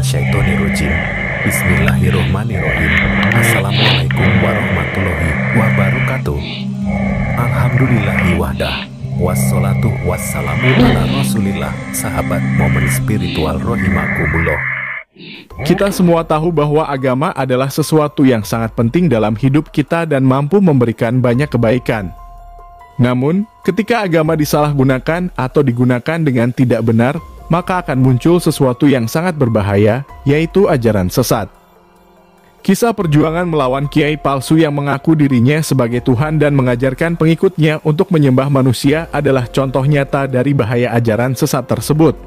Syaitonirrojim. Bismillahirrohmanirrohim. Assalamualaikum warahmatullahi wabarakatuh. Alhamdulillahi wahdah. Wassalatu wassalamu ala rasulillah. Sahabat momen spiritual rahimakumullah. Kita semua tahu bahwa agama adalah sesuatu yang sangat penting dalam hidup kita dan mampu memberikan banyak kebaikan. Namun, ketika agama disalahgunakan atau digunakan dengan tidak benar, maka akan muncul sesuatu yang sangat berbahaya, yaitu ajaran sesat. Kisah perjuangan melawan kiai palsu yang mengaku dirinya sebagai Tuhan dan mengajarkan pengikutnya untuk menyembah manusia adalah contoh nyata dari bahaya ajaran sesat tersebut.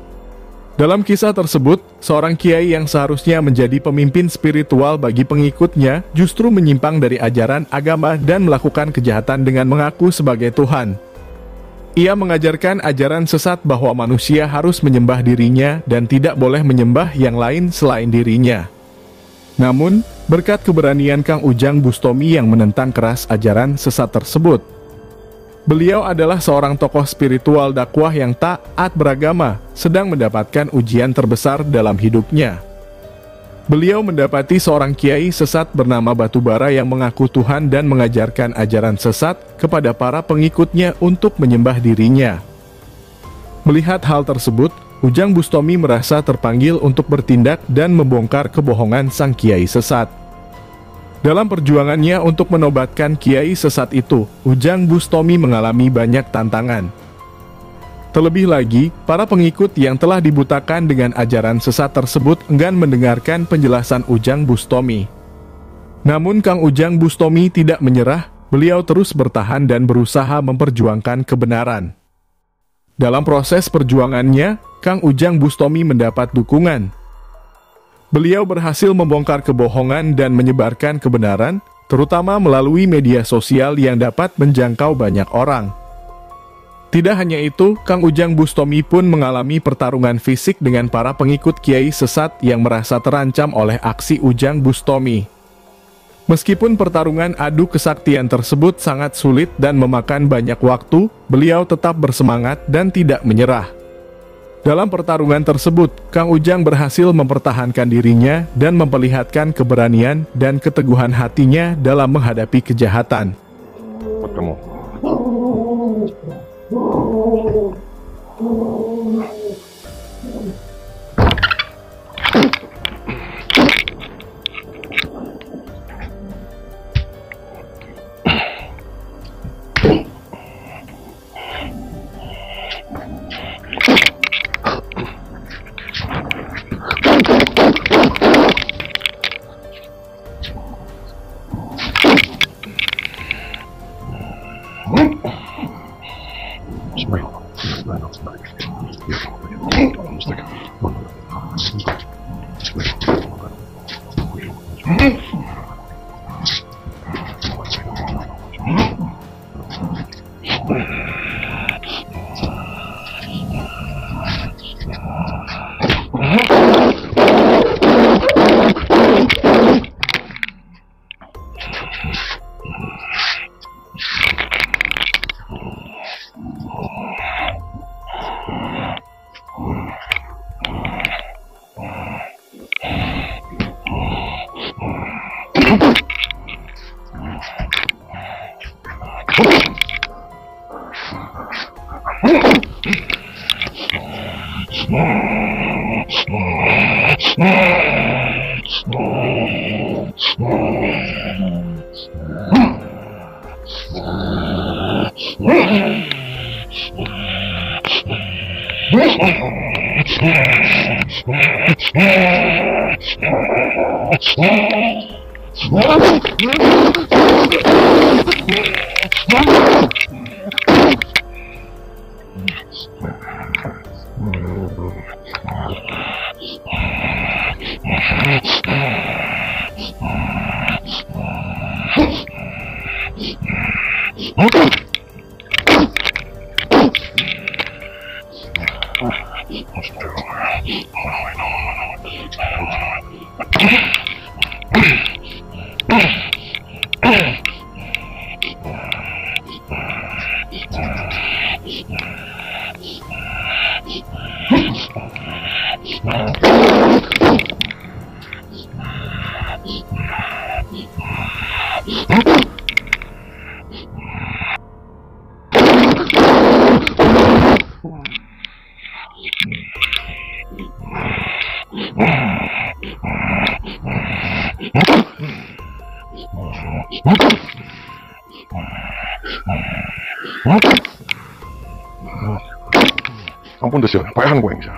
Dalam kisah tersebut, seorang kiai yang seharusnya menjadi pemimpin spiritual bagi pengikutnya justru menyimpang dari ajaran agama dan melakukan kejahatan dengan mengaku sebagai Tuhan. Ia mengajarkan ajaran sesat bahwa manusia harus menyembah dirinya dan tidak boleh menyembah yang lain selain dirinya. Namun, berkat keberanian Kang Ujang Bustomi yang menentang keras ajaran sesat tersebut, beliau adalah seorang tokoh spiritual dakwah yang taat beragama, sedang mendapatkan ujian terbesar dalam hidupnya. Beliau mendapati seorang kiai sesat bernama Batubara yang mengaku Tuhan dan mengajarkan ajaran sesat kepada para pengikutnya untuk menyembah dirinya. Melihat hal tersebut, Ujang Bustomi merasa terpanggil untuk bertindak dan membongkar kebohongan sang kiai sesat. Dalam perjuangannya untuk menobatkan kiai sesat itu, Ujang Bustomi mengalami banyak tantangan. Terlebih lagi, para pengikut yang telah dibutakan dengan ajaran sesat tersebut enggan mendengarkan penjelasan Ujang Bustomi. Namun Kang Ujang Bustomi tidak menyerah, beliau terus bertahan dan berusaha memperjuangkan kebenaran. Dalam proses perjuangannya, Kang Ujang Bustomi mendapat dukungan. Beliau berhasil membongkar kebohongan dan menyebarkan kebenaran, terutama melalui media sosial yang dapat menjangkau banyak orang. Tidak hanya itu, Kang Ujang Bustomi pun mengalami pertarungan fisik dengan para pengikut kiai sesat yang merasa terancam oleh aksi Ujang Bustomi. Meskipun pertarungan adu kesaktian tersebut sangat sulit dan memakan banyak waktu, beliau tetap bersemangat dan tidak menyerah. Dalam pertarungan tersebut, Kang Ujang berhasil mempertahankan dirinya dan memperlihatkan keberanian dan keteguhan hatinya dalam menghadapi kejahatan. Ampun Desya, payahan gue yang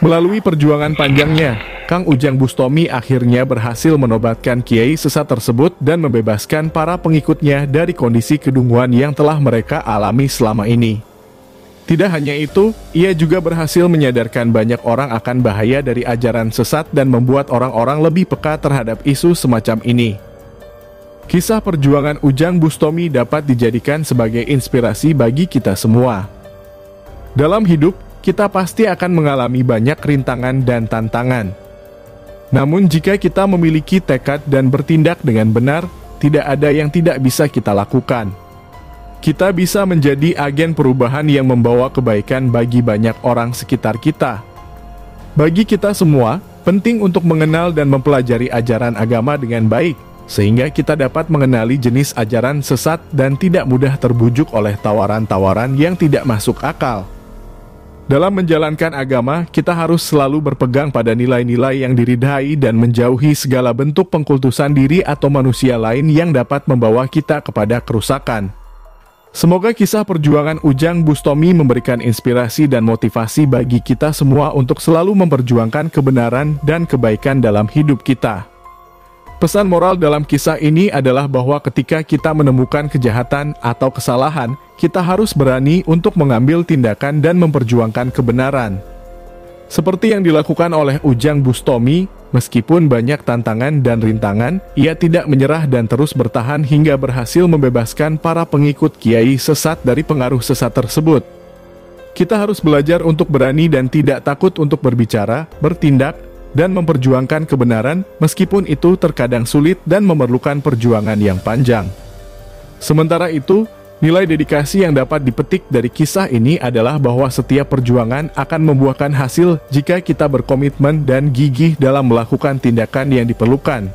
Melalui perjuangan panjangnya, Kang Ujang Bustomi akhirnya berhasil menobatkan kiai sesat tersebut dan membebaskan para pengikutnya dari kondisi kedunguan yang telah mereka alami selama ini. Tidak hanya itu, ia juga berhasil menyadarkan banyak orang akan bahaya dari ajaran sesat dan membuat orang-orang lebih peka terhadap isu semacam ini. Kisah perjuangan Ujang Bustomi dapat dijadikan sebagai inspirasi bagi kita semua. Dalam hidup, kita pasti akan mengalami banyak rintangan dan tantangan. Namun jika kita memiliki tekad dan bertindak dengan benar, tidak ada yang tidak bisa kita lakukan. Kita bisa menjadi agen perubahan yang membawa kebaikan bagi banyak orang sekitar kita. Bagi kita semua, penting untuk mengenal dan mempelajari ajaran agama dengan baik, sehingga kita dapat mengenali jenis ajaran sesat dan tidak mudah terbujuk oleh tawaran-tawaran yang tidak masuk akal. Dalam menjalankan agama, kita harus selalu berpegang pada nilai-nilai yang diridhai dan menjauhi segala bentuk pengkultusan diri atau manusia lain yang dapat membawa kita kepada kerusakan. Semoga kisah perjuangan Ujang Bustomi memberikan inspirasi dan motivasi bagi kita semua untuk selalu memperjuangkan kebenaran dan kebaikan dalam hidup kita. Pesan moral dalam kisah ini adalah bahwa ketika kita menemukan kejahatan atau kesalahan, kita harus berani untuk mengambil tindakan dan memperjuangkan kebenaran. Seperti yang dilakukan oleh Ujang Bustomi, meskipun banyak tantangan dan rintangan, ia tidak menyerah dan terus bertahan hingga berhasil membebaskan para pengikut kiai sesat dari pengaruh sesat tersebut. Kita harus belajar untuk berani dan tidak takut untuk berbicara, bertindak, dan memperjuangkan kebenaran, meskipun itu terkadang sulit dan memerlukan perjuangan yang panjang. Sementara itu, nilai dedikasi yang dapat dipetik dari kisah ini adalah bahwa setiap perjuangan akan membuahkan hasil jika kita berkomitmen dan gigih dalam melakukan tindakan yang diperlukan.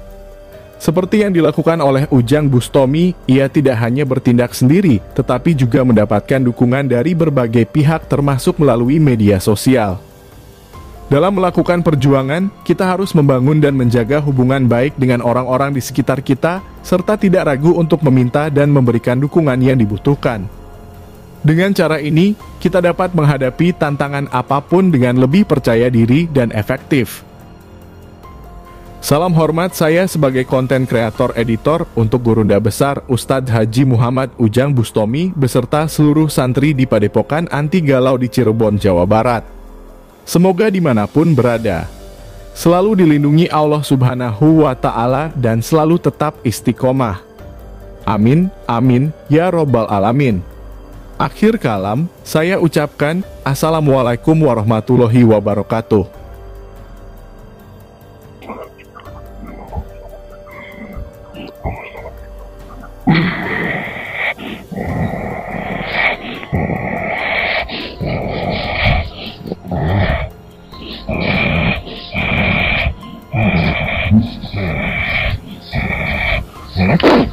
Seperti yang dilakukan oleh Ujang Bustomi, ia tidak hanya bertindak sendiri, tetapi juga mendapatkan dukungan dari berbagai pihak termasuk melalui media sosial. Dalam melakukan perjuangan, kita harus membangun dan menjaga hubungan baik dengan orang-orang di sekitar kita, serta tidak ragu untuk meminta dan memberikan dukungan yang dibutuhkan. Dengan cara ini, kita dapat menghadapi tantangan apapun dengan lebih percaya diri dan efektif. Salam hormat saya sebagai konten kreator editor untuk Gurunda Besar Ustadz Haji Muhammad Ujang Bustomi beserta seluruh santri di Padepokan Anti Galau di Cirebon, Jawa Barat. Semoga dimanapun berada, selalu dilindungi Allah Subhanahu wa Ta'ala dan selalu tetap istiqomah. Amin, amin, ya Robbal Alamin. Akhir kalam, saya ucapkan Assalamualaikum warahmatullahi wabarakatuh. Huh?